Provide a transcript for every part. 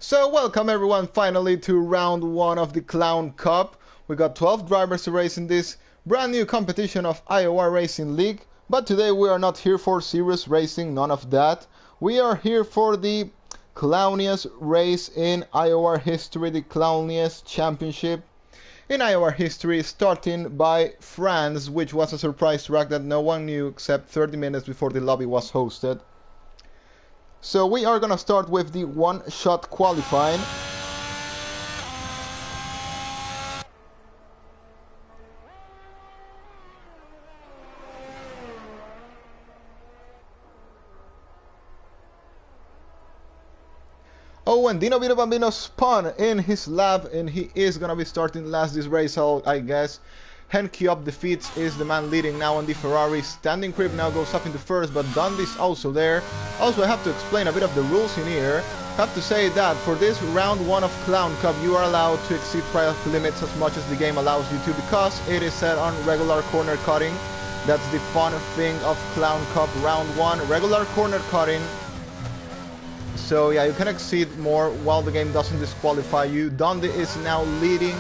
So welcome everyone finally to round 1 of the Clown Cup. We got 12 drivers to race in this brand new competition of IOR Racing League. But today we are not here for serious racing, none of that. We are here for the clowniest race in IOR history, the clowniest championship in IOR history, starting by France, which was a surprise track that no one knew except 30 minutes before the lobby was hosted. So we are gonna start with the one-shot qualifying. Oh, and Dino Bambino spun in his lap, and he is gonna be starting last this race, I guess. Henke up defeats is the man leading now on the Ferrari. Standing Crib now goes up into first, but Dundee's also there. Also, I have to explain a bit of the rules in here. I have to say that for this round 1 of Clown Cup, you are allowed to exceed price limits as much as the game allows you to, because it is set on regular corner cutting. That's the fun thing of Clown Cup round 1, regular corner cutting. So yeah, you can exceed more while the game doesn't disqualify you. Dundee is now leading,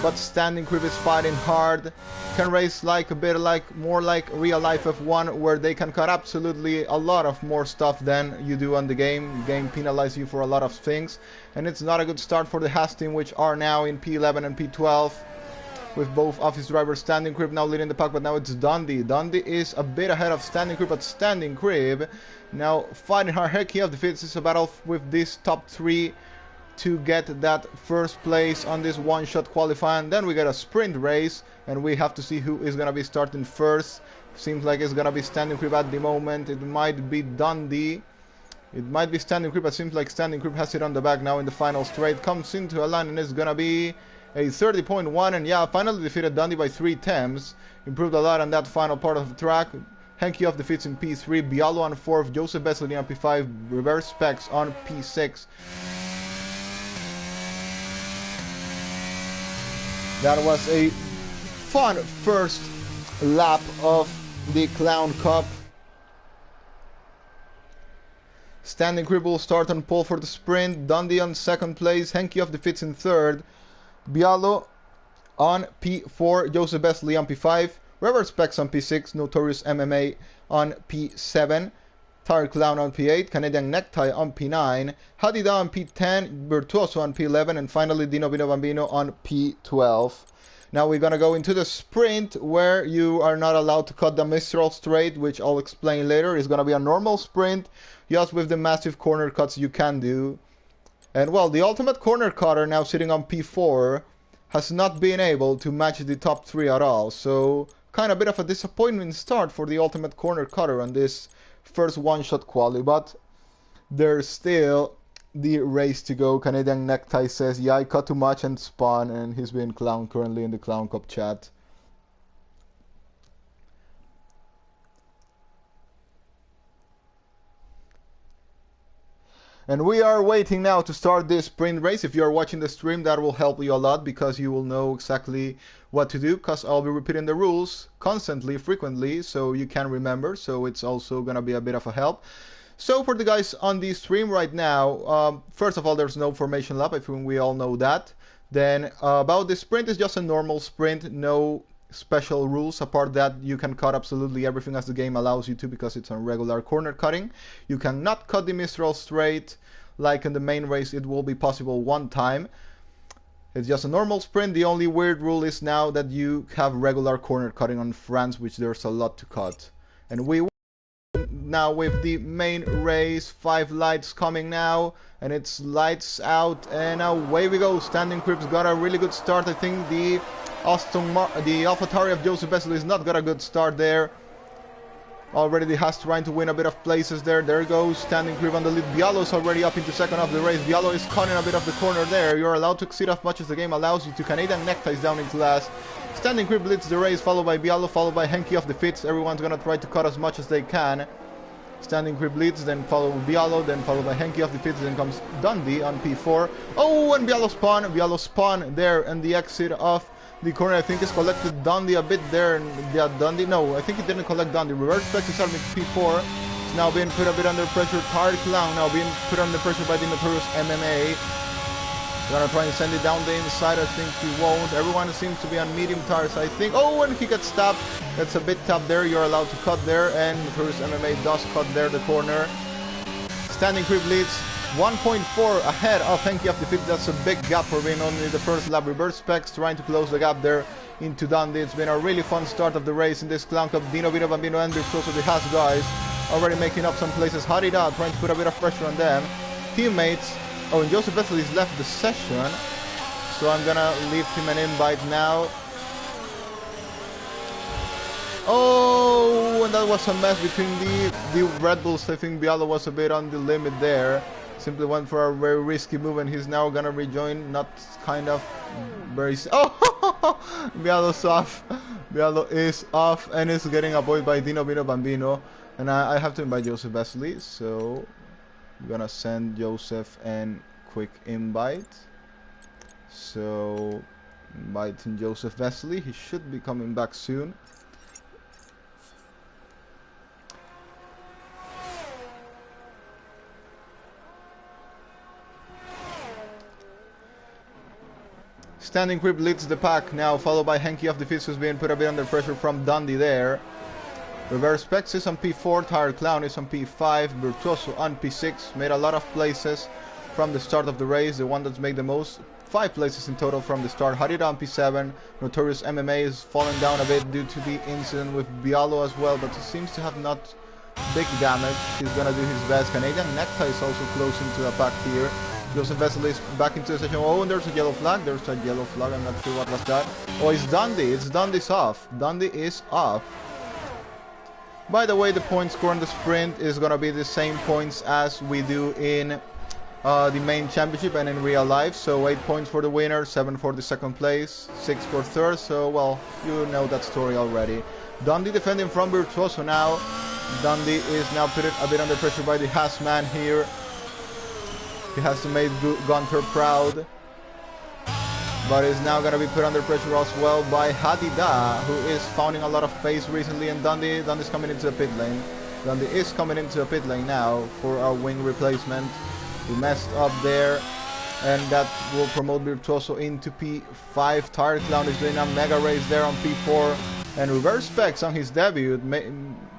but Standing Crib is fighting hard. Can race like a bit more like real life F1, where they can cut absolutely a lot of more stuff than you do on the game. The game penalizes you for a lot of things, and it's not a good start for the Haas team, which are now in P11 and P12, with both office drivers. Standing Crib now leading the pack, but now it's Dundee. Dundee is a bit ahead of Standing Crib, but Standing Crib now fighting hard. Henke of defeats. It's a battle with these top 3 to get that first place on this one-shot qualifying. Then we get a sprint race, and we have to see who is gonna be starting first. Seems like it's gonna be Standing Crib at the moment. It might be Dundee. It might be Standing Crib, but seems like Standing Crib has it on the back now in the final straight. Comes into a line, and it's gonna be a 30.1, and yeah, finally defeated Dundee by 3 tenths. Improved a lot on that final part of the track. Henke off defeats in P3, Bialo on 4th, Joseph Besley on P5, Reverse Specs on P6. That was a fun first lap of the Clown Cup. Standing Crib will start on pole for the sprint, Dundee on 2nd place, Henke off defeats in 3rd, Bialo on P4, Joseph Besley on P5, Reverse Specs on P6, Notorious MMA on P7, Tire Clown on P8, Canadian Necktie on P9, Hadida on P10, Virtuoso on P11, and finally Dino Bambino on P12. Now we're gonna go into the sprint, where you are not allowed to cut the Mistral straight, which I'll explain later. It's gonna be a normal sprint, just with the massive corner cuts you can do. And well, the ultimate corner cutter, now sitting on P4, has not been able to match the top 3 at all. So kind of a bit of a disappointment start for the ultimate corner cutter on this first one-shot quali, but there's still the race to go. Canadian Necktie says, yeah, I cut too much and spun, and he's been clowned currently in the Clown Cup chat. And we are waiting now to start this sprint race. If you are watching the stream, that will help you a lot, because you will know exactly what to do, because I'll be repeating the rules constantly, frequently, so you can remember. So it's also gonna be a bit of a help. So for the guys on the stream right now, first of all, there's no formation lap. I think we all know that. Then about the sprint, is just a normal sprint, no special rules. Apart that, you can cut absolutely everything as the game allows you to, because it's on regular corner cutting. You cannot cut the Mistral straight like in the main race. It will be possible 1 time. It's just a normal sprint. The only weird rule is now that you have regular corner cutting on France, which there's a lot to cut. And we now with the main race, 5 lights coming now, and it's lights out, and away we go. Standing Crib's got a really good start. I think the AlphaTauri of Joseph Besley is not got a good start there. Already the Haas trying to win a bit of places there. There goes Standing Crib on the lead. Bialo's already up into 2nd of the race. Bialo is cutting a bit of the corner there. You're allowed to exceed as much as the game allows you to. Canadian Necktie is down into last. Standing Crib leads the race, followed by Bialo, followed by Henke off the fits. Everyone's gonna try to cut as much as they can. Standing Crib leads, then followed Bialo, then followed by Henke off the fits, then comes Dundee on P4. Oh, and Bialo spun there, and the exit of the corner, I think, is collected Dundee a bit there. And yeah, Dundee, no, I think he didn't collect Dundee. Reverse Spec is starting P4. It's now being put a bit under pressure. Tired Clown now being put under pressure by the Notorious MMA. Gonna try and send it down the inside. I think he won't. Everyone seems to be on medium tires, I think. Oh, and he gets stopped. That's a bit tough there. You're allowed to cut there. And Notorious MMA does cut there, the corner. Standing Creep leads 1.4 ahead of Henky of Defeat. That's a big gap for being only the first lap. Reverse Specs trying to close the gap there into Dundee. It's been a really fun start of the race in this Clown Cup. Dino Vino Bambino and also the Has guys already making up some places. Harida trying to put a bit of pressure on them. Teammates. Oh, and Joseph Vesely's left the session. So I'm gonna leave him an invite now. Oh, and that was a mess between the Red Bulls. I think Bialo was a bit on the limit there. Simply went for a very risky move, and he's now gonna rejoin. Not kind of very. Oh, Bialo's off. Bialo is off and is getting avoided by Dino Vino Bambino. And I have to invite Joseph Vesely, so I'm gonna send Joseph an quick invite. So inviting Joseph Vesely. He should be coming back soon. Standing Creep leads the pack now, followed by Henky of Defeats, who's being put a bit under pressure from Dundee there. Reverse Specs is on P4, Tired Clown is on P5, Virtuoso on P6. Made a lot of places from the start of the race, the one that's made the most. 5 places in total from the start. Harida on P7, Notorious MMA is falling down a bit due to the incident with Bialo as well, but he seems to have not big damage. He's gonna do his best. Canadian Necktie is also close into the pack here. Joseph Vesely is back into the session. Oh, and there's a yellow flag. There's a yellow flag. I'm not sure what was that. Oh, it's Dundee. It's Dundee's off. Dundee is off. By the way, the point score in the sprint is going to be the same points as we do in the main championship and in real life. So 8 points for the winner, 7 for the second place, 6 for third. So, well, you know that story already. Dundee defending from Virtuoso now. Dundee is now put a bit under pressure by the Has man here. He has to make Gunter proud, but is now going to be put under pressure as well by Hadida, who is finding a lot of pace recently. And Dundee is coming into the pit lane. Dundee is coming into the pit lane now for our wing replacement. He messed up there, and that will promote Virtuoso into P5. Tired Clown is doing a mega race there on P4, and Reverse Specs on his debut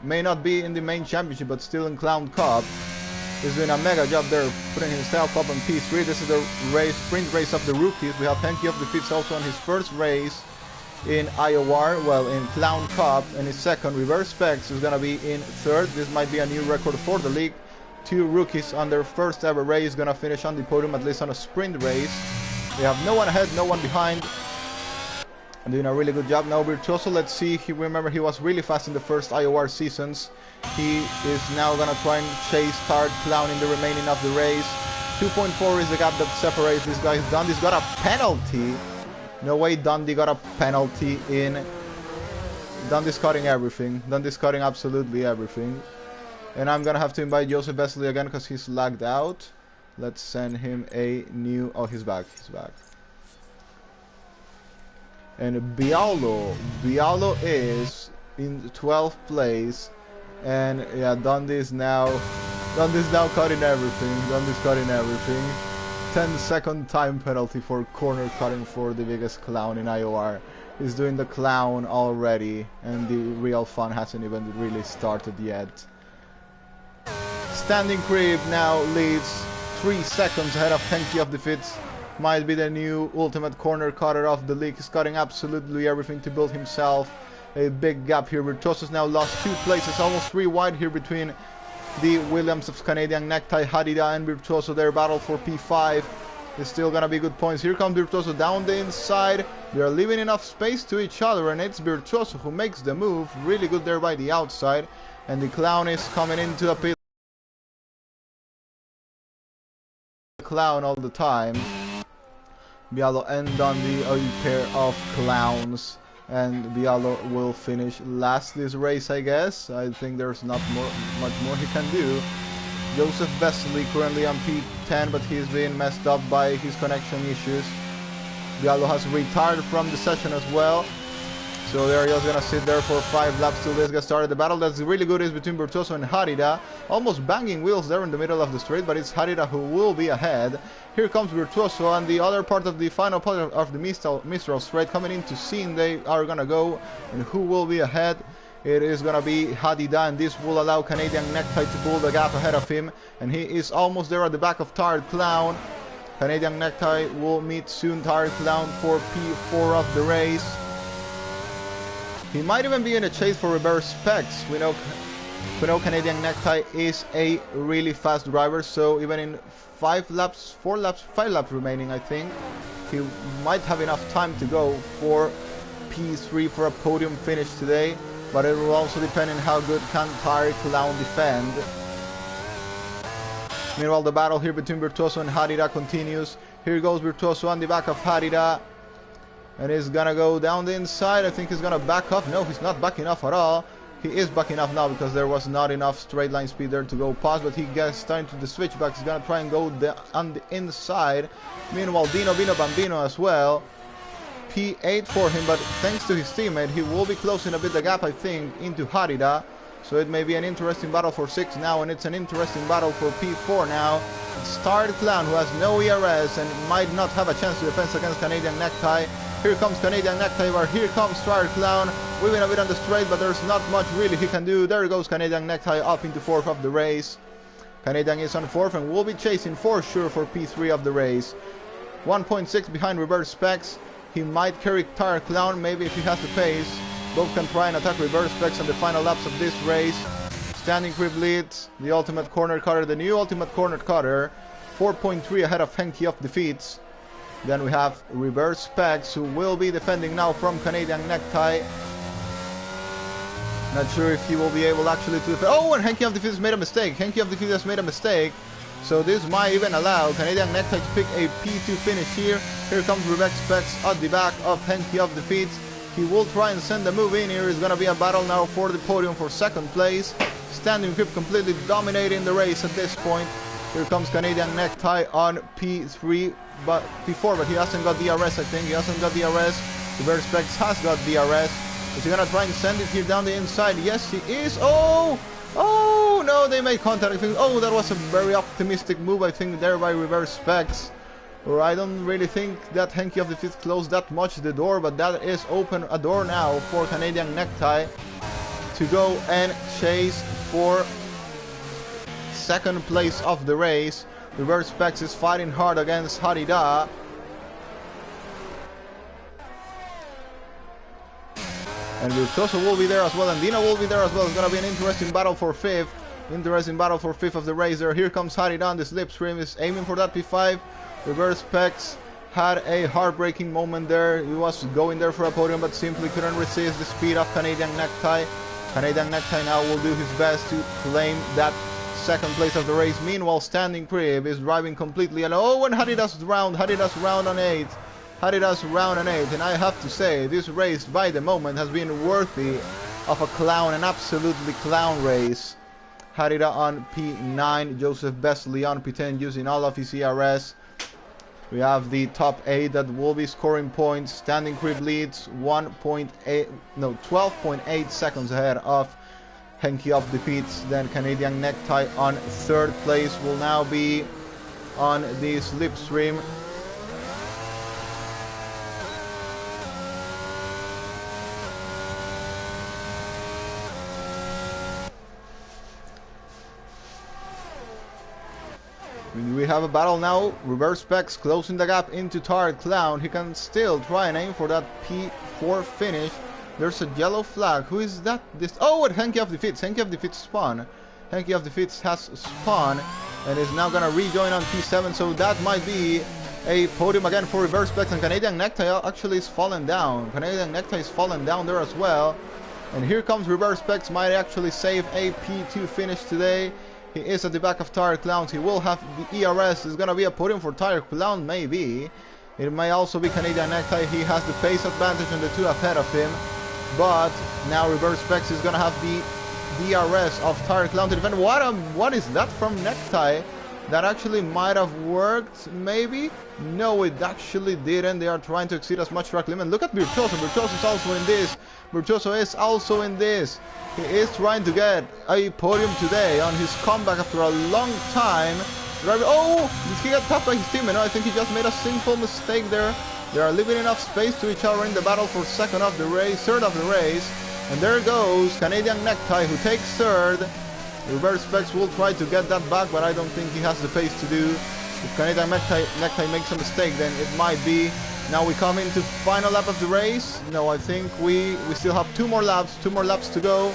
may not be in the main championship, but still in Clown Cup. He's doing a mega job there, putting himself up on P3. This is the sprint race of the rookies. We have Henky of Defeats also on his first race in IOR, well, in Clown Cup, and his second. Reverse Specs is going to be in third. This might be a new record for the league. 2 rookies on their first ever race going to finish on the podium, at least on a sprint race. They have no one ahead, no one behind. And doing a really good job now. Virtuoso, let's see, remember he was really fast in the first IOR seasons. He is now gonna try and chase Tired Clown in the remaining of the race. 2.4 is the gap that separates these guys. Dundee's got a penalty. No way Dundee got a penalty in. Dundee's cutting everything. Dundee's cutting absolutely everything. And I'm gonna have to invite Joseph Vesely again because he's lagged out. Let's send him a new... Oh, he's back. He's back. And Bialo is in 12th place, and yeah, Dundee's now cutting everything. Dundee's cutting everything. 10-second time penalty for corner cutting for the biggest clown in IOR. He's doing the clown already, and the real fun hasn't even really started yet. Standing Creep now leads 3 seconds ahead of Henky of Defeats. Might be the new ultimate corner cutter of the league. He's cutting absolutely everything to build himself a big gap here. Virtuoso's now lost 2 places, almost 3 wide here between the Williams of Canadian Necktie, Hadida and Virtuoso. Their battle for P5 is still gonna be good points. Here comes Virtuoso down the inside. They are leaving enough space to each other, and it's Virtuoso who makes the move. Really good there by the outside, and the clown is coming into a pit. Clown all the time. Bialo and Dundee, a pair of clowns, and Bialo will finish last this race, I guess. I think there's not much more he can do. Joseph Vesely currently on P10, but he's being messed up by his connection issues. Bialo has retired from the session as well, So they're just gonna sit there for 5 laps till this gets started. The battle that's really good is between Virtuoso and Harida. Almost banging wheels there in the middle of the straight, but it's Harida who will be ahead. Here comes Virtuoso, and the other part of the final part of the Mistral straight coming into scene. They are gonna go, and who will be ahead? It is gonna be Harida, and this will allow Canadian Necktie to pull the gap ahead of him. And he is almost there at the back of Tired Clown. Canadian Necktie will meet soon Tired Clown for P4 of the race. He might even be in a chase for reverse specs. We know Canadian Necktie is a really fast driver, so even in 5 laps remaining, I think, he might have enough time to go for P3 for a podium finish today, but it will also depend on how good can Tired Clown defend. Meanwhile, the battle here between Virtuoso and Harida continues. Here goes Virtuoso on the back of Harida. And he's gonna go down the inside. I think he's gonna back off. No, he's not backing off at all. He is backing off now because there was not enough straight line speed there to go past, but he gets starting to the switchback. He's gonna try and go on the inside. Meanwhile, Dino Bambino as well. P8 for him, but thanks to his teammate, he will be closing a bit the gap, I think, into Harida. So it may be an interesting battle for 6 now, and it's an interesting battle for P4 now. It's Tired Clown, who has no ERS and might not have a chance to defend against Canadian Necktie. Here comes Canadian Necktie, but here comes Tired Clown, weaving a bit on the straight, but there's not much really he can do. There goes Canadian Necktie up into 4th of the race. Canadian is on 4th and will be chasing for sure for P3 of the race. 1.6 behind reverse specs. He might carry Tired Clown, maybe if he has the pace. Both can try and attack reverse specs on the final laps of this race. Standing crib leads, the ultimate corner cutter, the new ultimate corner cutter. 4.3 ahead of Henky of defeats. Then we have reverse specs, who will be defending now from Canadian Necktie. Not sure if he will be able actually to defend. Oh, and Henky of defeats made a mistake. Henky of defeats has made a mistake. So this might even allow Canadian Necktie to pick a P2 finish here. Here comes reverse specs at the back of Henky of defeats. He will try and send the move in here. It's going to be a battle now for the podium for 2nd place. Standing grip completely dominating the race at this point. Here comes Canadian Necktie on P3, but P4, but he hasn't got DRS, I think. He hasn't got DRS. Reverse specs has got DRS. Is he going to try and send it here down the inside? Yes, he is. Oh! Oh, no, they made contact. I think, oh, that was a very optimistic move, I think, there by reverse specs. Or I don't really think that Henky of the Fifth closed that much the door, but that is open a door now for Canadian Necktie to go and chase for 2nd place of the race. Reverse specs is fighting hard against Harida. And Virtuoso will be there as well, and Dino will be there as well. It's going to be an interesting battle for 5th. Interesting battle for 5th of the race there. Here comes Harida on the slipstream, is aiming for that P5. Reverse specs had a heartbreaking moment there. He was going there for a podium, but simply couldn't resist the speed of Canadian Necktie. Canadian Necktie now will do his best to claim that 2nd place of the race. Meanwhile, Standing Crib is driving completely alone. Oh, and Harida's round on 8. Harida's round on 8. And I have to say, this race by the moment has been worthy of a clown, an absolutely clown race. Harida on P9, Joseph Besley on P10 using all of his ERS. We have the top 8 that will be scoring points. Standing Crib leads 12.8 seconds ahead of Henky of defeats. Then Canadian Necktie on 3rd place will now be on the slipstream. We have a battle now. Reverse specs closing the gap into Tired Clown. He can still try and aim for that P4 finish. There's a yellow flag. Who is that? This? Oh, and Henky of defeats. Henky of defeats spawn. Henky of defeats has spawned and is now gonna rejoin on P7. So that might be a podium again for reverse specs. And Canadian Necktie actually is fallen down. Canadian Necktie is fallen down there as well. And here comes reverse specs. Might actually save a P2 finish today. He is at the back of Tired Clowns. He will have the ERS. It's going to be a podium for Tired Clown, maybe. It may also be Canadian Necktie. He has the pace advantage on the 2 ahead of him. But now reverse specs is going to have the DRS of Tired Clown to defend. What is that from Necktie? That actually might have worked, maybe? No, it actually didn't. They are trying to exceed as much track limit. Look at Virtuoso. Virtuoso is also in this. Virtuoso is also in this. He is trying to get a podium today on his comeback after a long time. Oh! Did he get tapped by his teammate? No, I think he just made a simple mistake there. They are leaving enough space to each other in the battle for second of the race, third of the race. And there goes Canadian Necktie, who takes third. Reverse Specs will try to get that back, but I don't think he has the pace to do. If Canadian Necktie makes a mistake, then it might be. Now we come into final lap of the race. No, I think we still have two more laps to go.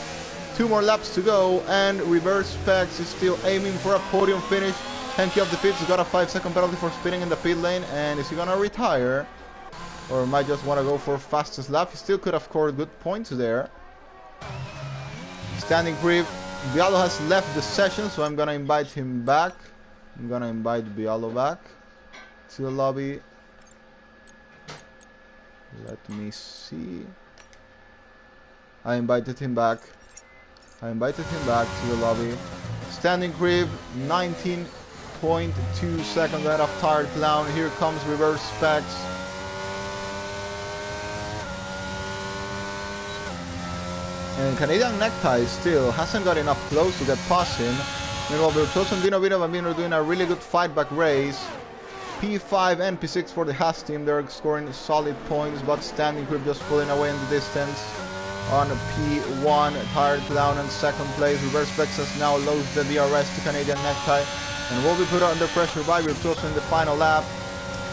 And Reverse Specs is still aiming for a podium finish. Henke of the pits got a 5-second penalty for spinning in the pit lane, and is he gonna retire? Or might just want to go for fastest lap? He still could have scored good points there. Standing creep. Bialo has left the session, so I'm gonna invite him back. I'm gonna invite Bialo back to the lobby. Let me see. I invited him back to the lobby. Standing crib, 19.2 seconds ahead of Tired Clown. Here comes Reverse Specs. And Canadian Necktie still hasn't got enough close to get past him. Meanwhile, Virtuoso and Dino Bambino are doing a really good fight back race. P5 and P6 for the Haas team. They're scoring solid points, but Standing Crib just pulling away in the distance. On P1, Tired Clown in second place. Reverse Specs has now lost the DRS to Canadian Necktie and will be put under pressure by Virtuoso in the final lap.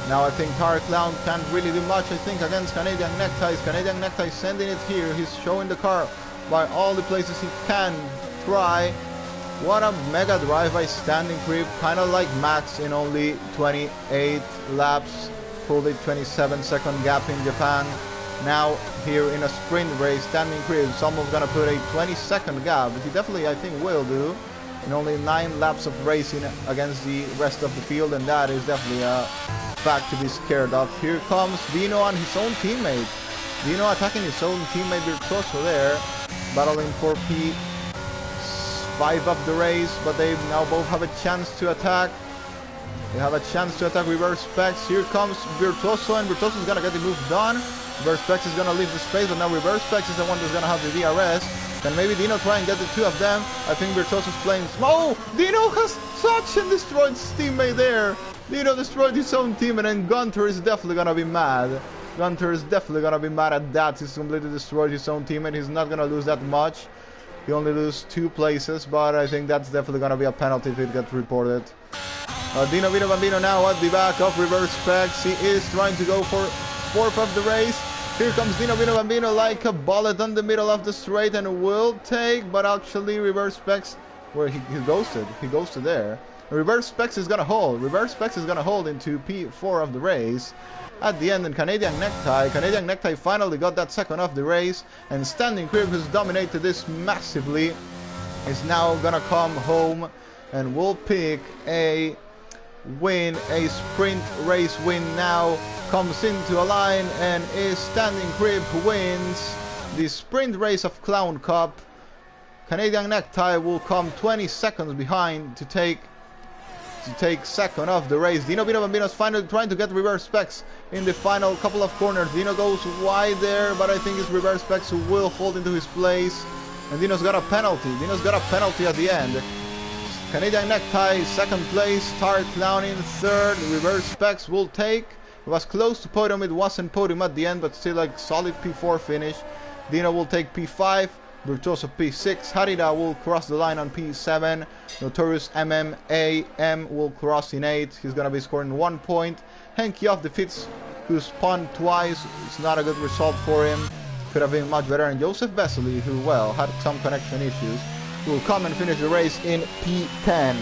Now I think Tired Clown can't really do much, I think, against Canadian Necktie. Canadian Necktie sending it here. He's showing the car by all the places he can try. What a mega drive by Standing Creep, kind of like Max in only 28 laps, probably 27-second gap in Japan. Now here in a sprint race, Standing Creep is almost gonna put a 20-second gap. He definitely, I think, will do in only 9 laps of racing against the rest of the field, and that is definitely a fact to be scared of. Here comes Dino and his own teammate. Dino attacking his own teammate Virtuoso there, battling for P5 of the race, but they now both have a chance to attack. They have a chance to attack Reverse Specs. Here comes Virtuoso, and Virtuoso is gonna get the move done. Reverse Specs is gonna leave the space, but now Reverse Specs is the one that's gonna have the DRS. Can maybe Dino try and get the two of them? I think Virtuoso's playing small. Oh, Dino has such and destroyed his teammate there. Dino destroyed his own teammate, and Gunter is definitely gonna be mad. Gunter is definitely gonna be mad at that. He's completely destroyed his own teammate. He's not gonna lose that much. He only loses 2 places, but I think that's definitely gonna be a penalty if it gets reported. Dino Bambino now at the back of Reverse Specs. He is trying to go for 4th of the race. Here comes Dino Bambino like a bullet on the middle of the straight and will take, but actually Reverse Specs, where he ghosted. He ghosted there. Reverse Specs is gonna hold. Reverse Specs is gonna hold into P4 of the race. At the end, in Canadian Necktie finally got that second of the race, and Standing Crib, who's dominated this massively, is now gonna come home and will pick a win, a sprint race win. Now comes into a line and is Standing Crib who wins the sprint race of Clown Cup. Canadian Necktie will come 20 seconds behind to take second of the race. Dino Bambino is finally trying to get Reverse Specs in the final couple of corners. Dino goes wide there, but I think it's Reverse Specs who will hold into his place. And Dino's got a penalty. Dino's got a penalty at the end. Canadian Necktie, second place. Tired Clown in third. Reverse Specs will take. It was close to podium. It wasn't podium at the end, but still like solid P4 finish. Dino will take P5. Virtuoso P6. Harida will cross the line on P7. Notorious MMAM will cross in 8. He's gonna be scoring 1 point. Henke off the fits, who spun twice. It's not a good result for him. Could have been much better. And Joseph Vesely, who, well, had some connection issues, will come and finish the race in P10.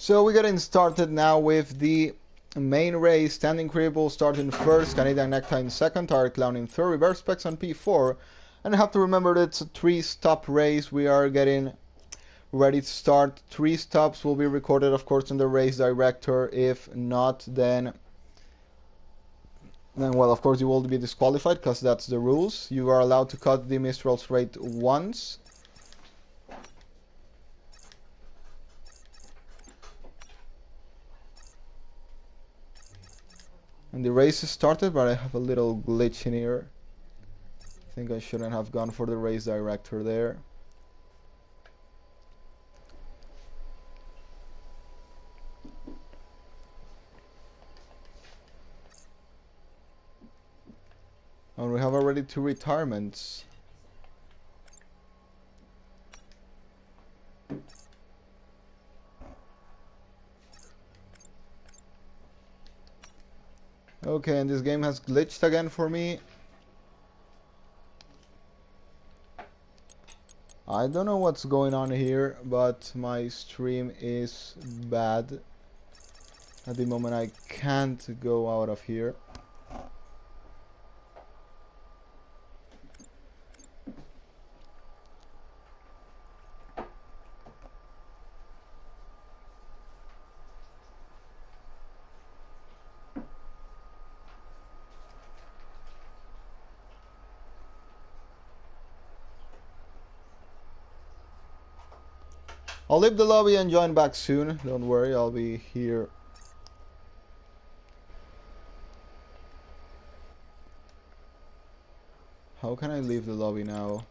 So we're getting started now with the main race. Standing Cripple starting first, Canadian Necktie in second, Target Clown in third, Reverse Specs on P4. And you have to remember that it's a 3-stop race. We are getting ready to start. 3 stops will be recorded, of course, in the race director. If not, then well, of course, you will be disqualified because that's the rules. You are allowed to cut the Mistral straight once. And the race is started, but I have a little glitch in here. I think I shouldn't have gone for the race director there. And we have already 2 retirements. Okay, and this game has glitched again for me. I don't know what's going on here, but my stream is bad. At the moment I can't go out of here. I'll leave the lobby and join back soon. Don't worry, I'll be here. How can I leave the lobby now?